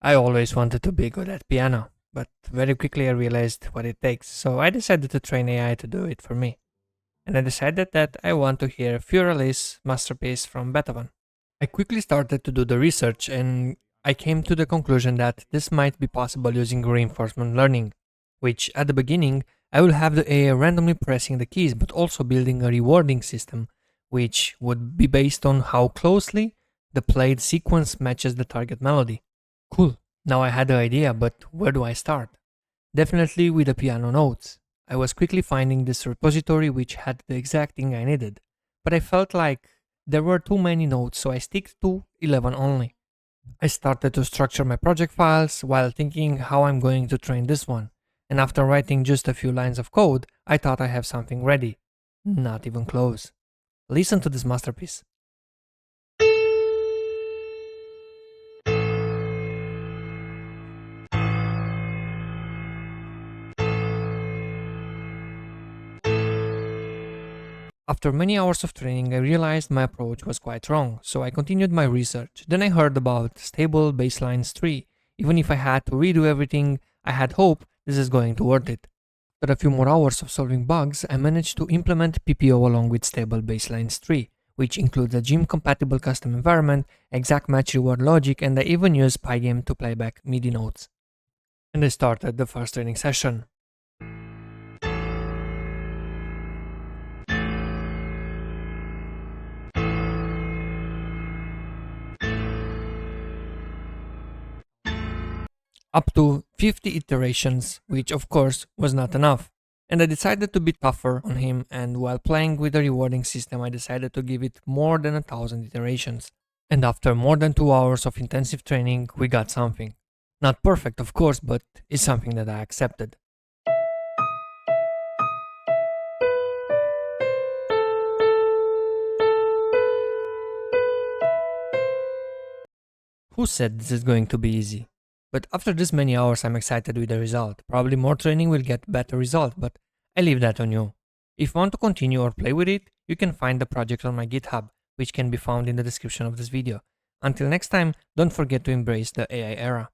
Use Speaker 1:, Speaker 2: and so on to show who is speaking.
Speaker 1: I always wanted to be good at piano, but very quickly I realized what it takes, so I decided to train AI to do it for me. And I decided that I want to hear Fureli's masterpiece from Beethoven. I quickly started to do the research and I came to the conclusion that this might be possible using reinforcement learning, which at the beginning I will have the AI randomly pressing the keys but also building a rewarding system which would be based on how closely the played sequence matches the target melody. Cool. Now I had the idea, but where do I start? Definitely with the piano notes. I was quickly finding this repository which had the exact thing I needed, but I felt like there were too many notes, so I stick to 11 only. I started to structure my project files while thinking how I'm going to train this one, and after writing just a few lines of code, I thought I have something ready. Not even close. Listen to this masterpiece. After many hours of training, I realized my approach was quite wrong, so I continued my research. Then I heard about stable baselines tree. Even if I had to redo everything, I had hope this is going to worth it. After a few more hours of solving bugs, I managed to implement PPO along with stable baselines tree, which includes a gym compatible custom environment, exact match reward logic, and I even used Pygame to play back MIDI notes. And I started the first training session. Up to 50 iterations, which of course was not enough. And I decided to be tougher on him, and while playing with the rewarding system, I decided to give it more than 1,000 iterations. And after more than 2 hours of intensive training, we got something. Not perfect, of course, but it's something that I accepted. Who said this is going to be easy? But after this many hours, I'm excited with the result. Probably more training will get better result, but I leave that on you. If you want to continue or play with it, you can find the project on my GitHub, which can be found in the description of this video. Until next time, don't forget to embrace the AI era.